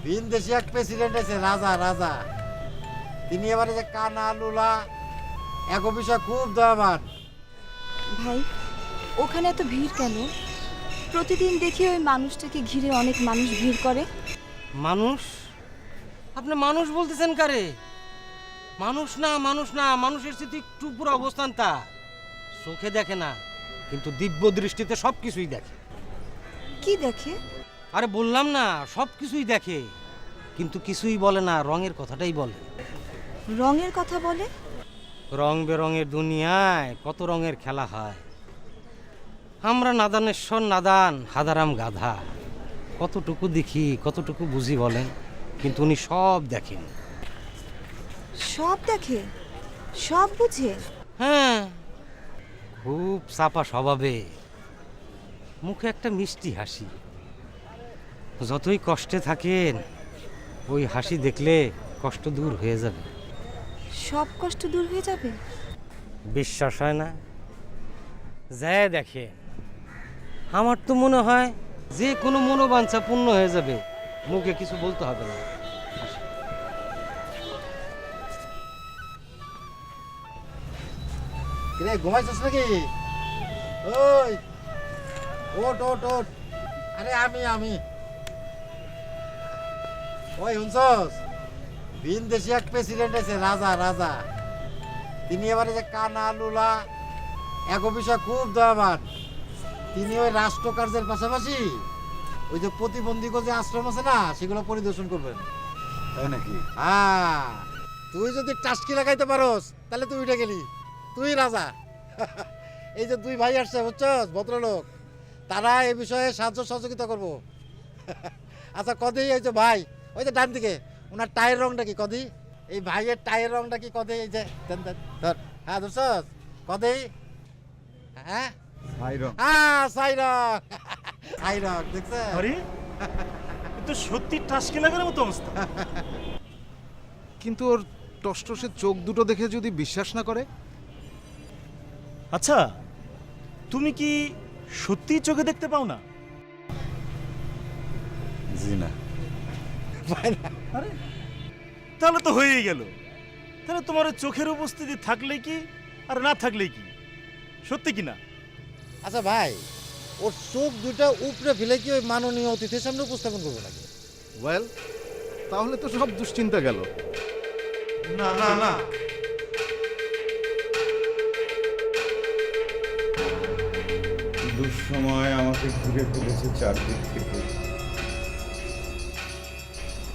ভিন দেশে এক প্রেসিডেন্ট আছে, রাজা রাজা। তিনি এবারে যে কানা লুলা এক বিষয় খুব দয়াবান। ভাই, ওখানে এত ভিড় কেন? প্রতিদিন দেখি ওই মানুষটাকে ঘিরে অনেক মানুষ ভিড় করে। মানুষ? আপনি মানুষ বলতেছেন কারে? মানুষ না, মানুষ না, মানুষের স্থিতি একটু পুরো অবস্থান তা চোখে দেখে না, কিন্তু দিব্য দৃষ্টিতে সব কিছুই দেখে। কি দেখে? আরে বললাম না, সব কিছুই দেখে, কিন্তু কিছুই বলে না, রঙের কথাটাই বলে। রঙের কথা বলে? রং বেরঙের দুনিয়ায় কত রঙের খেলা হয়। আমরা নাদানেশ্বর নাদান, হাদারাম গাধা। কতটুকু দেখি, কতটুকু বুঝি বলেন, কিন্তু উনি সব দেখেন। সব দেখে, সব বুঝে? হ্যাঁ, খুব চাপা স্বভাবে, মুখে একটা মিষ্টি হাসি। যতই কষ্টে থাকেন, ওই হাসি দেখলে কষ্ট দূর হয়ে যাবে। সব কষ্ট দূর হয়ে যাবে? বিশ্বাস হয় না? যায় দেখে। আমার তো মনে হয় যে কোনো মনোবাঞ্ছা পূর্ণ হয়ে যাবে, মুখে কিছু বলতে হবে না। কিরে, ঘুমাইছিস নাকি? ওই ওট ওট ওট। আরে আমি ওই শুনছস, ভিন দেশে এক প্রেসিডেন্ট আছে, রাজা রাজা। তিনি এবারে যে কানা লুলা এক বিষয় খুব দয়াবান। তিনি ওই রাষ্ট্র কার্যের পাশাপাশি ওই যে প্রতিবন্ধীক যে আশ্রম আছে না, সেগুলো পরিদর্শন করবেন। তাই নাকি? হ্যাঁ, তুই যদি টাস্কি লাগাইতে পারোস তাহলে তুই উঠে গেলি, তুই রাজা। এই যে দুই ভাই আসছে বুঝছস, ভদ্রলোক, তারা এই বিষয়ে সাহায্য সহযোগিতা করবো। আচ্ছা কদি, এই যে ভাই, ওই যে ডান দিকে, ওনার টায়ের রংটা কি কদি? এই ভাইয়ের টায়ের রংটা কি কদি? এই যে দেন দেন ধর, হ্যাঁ ধরছস কদি? হ্যাঁ ভাই রং। হ্যাঁ, সাই রং। সাই রং দেখছে? আরে এ তো সত্যি টাসকে লাগার মতো অবস্থা। কিন্তু ওর টসটসে চোখ দুটো দেখে যদি বিশ্বাস না করে? আচ্ছা, তুমি কি সত্যি চোখে দেখতে পাও না? জি না। আরে তাহলে তো হয়েই গেল। তাহলে তোমার ওই চোখের উপস্থিতি থাকলে কি আর না থাকলে কি, সত্যি কি না? আচ্ছা ভাই, ওর চোখ দুটা উপরে ফেলে কি ওই মাননীয় অতিথির সামনে উপস্থাপন করবো নাকি? ওয়েল, তাহলে তো সব দুশ্চিন্তা গেল। না না না, দুঃসময় আমাকে ঘিরে ফেলেছে চারদিক থেকে।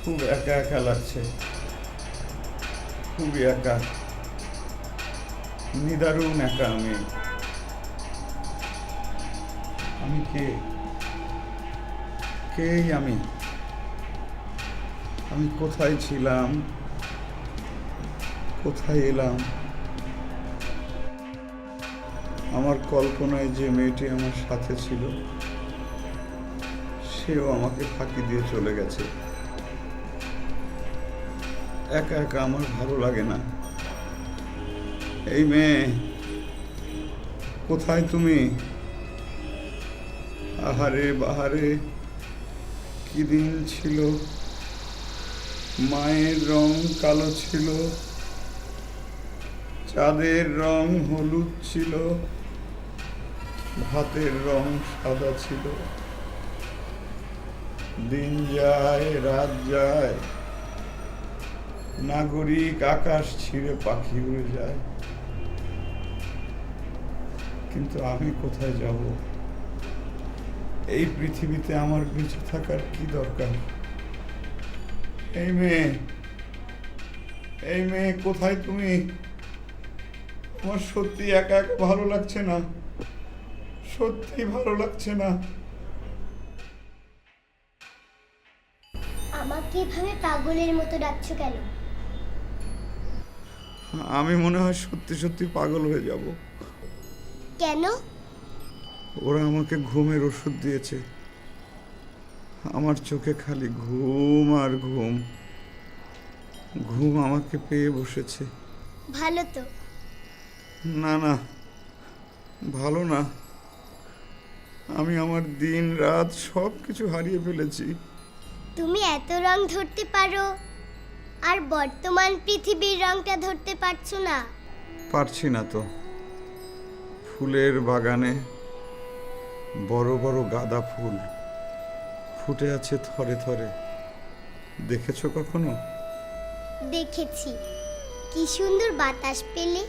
খুব একা একা লাগছে, খুবই একা, নিদারুণ একা। আমি কেই আমি কোথায় ছিলাম, কোথায় এলাম? আমার কল্পনায় যে মেয়েটি আমার সাথে ছিল, সেও আমাকে ফাঁকি দিয়ে চলে গেছে। একা একা আমার ভালো লাগে না। এই মেয়ে, কোথায় তুমি? আহারে বাহারে, কি দিন ছিল! মায়ের রং কালো ছিল, চাঁদের রং হলুদ ছিল, ভাতের রং সাদা ছিল। দিন যায়, রাত যায়, নাগরিক আকাশ ছিঁড়ে পাখি উড়ে যায়, কিন্তু আমি কোথায় যাব? এই পৃথিবীতে আমার বেঁচে থাকার কি দরকার? এই মেয়ে কোথায় তুমি? আমার সত্যি একা একা ভালো লাগছে না, সত্যি ভালো লাগছে না। আমাকে এভাবে পাগলের মতো ডাকছো কেন? আমি মনে হয় সত্যি সত্যি পাগল হয়ে যাব। কেন? ওরা আমাকে ঘুমের ওষুধ দিয়েছে, আমার চোখে খালি ঘুম আর ঘুম। ঘুম আমাকে পেয়ে বসেছে। ভালো তো। না না, ভালো না। আমি আমার দিন রাত সব কিছু হারিয়ে ফেলেছি। তুমি এত রং ধরতে পারো আর বর্তমান পৃথিবীর রংটা ধরতে পারছো না। পারছি না তো। ফুলের বাগানে বড় বড় গাঁদা ফুল ফুটে আছে থরে থরে, দেখেছো কখনো? দেখেছি, কি সুন্দর বাতাস পেলে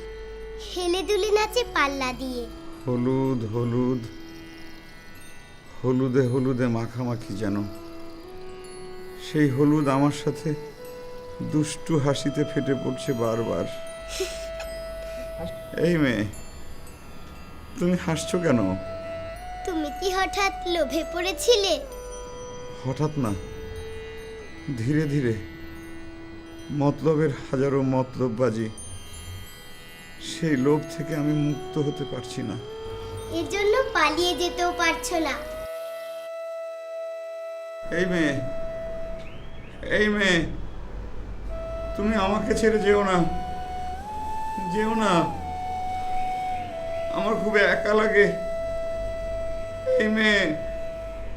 হেলে দুলে নাচে পাল্লা দিয়ে। হলুদ হলুদ, হলুদে হলুদে মাখামাখি যেন। সেই হলুদ আমার সাথে দুষ্টু হাসিতে ফেটে পড়ছে বারবার। এই মেয়ে, তুমি হাসছো কেন? তুমি কি হঠাৎ লোভে পড়েছিলে? হঠাৎ না, ধীরে ধীরে। মতলবের হাজারো মতলববাজি, সেই লোভ থেকে আমি মুক্ত হতে পারছি না। এজন্য পালিয়ে যেতেও পারছো না। এই মেয়ে, এই মেয়ে, তুমি আমাকে ছেড়ে যেও না, যেও না। আমার খুব একা লাগে। এই মেয়ে।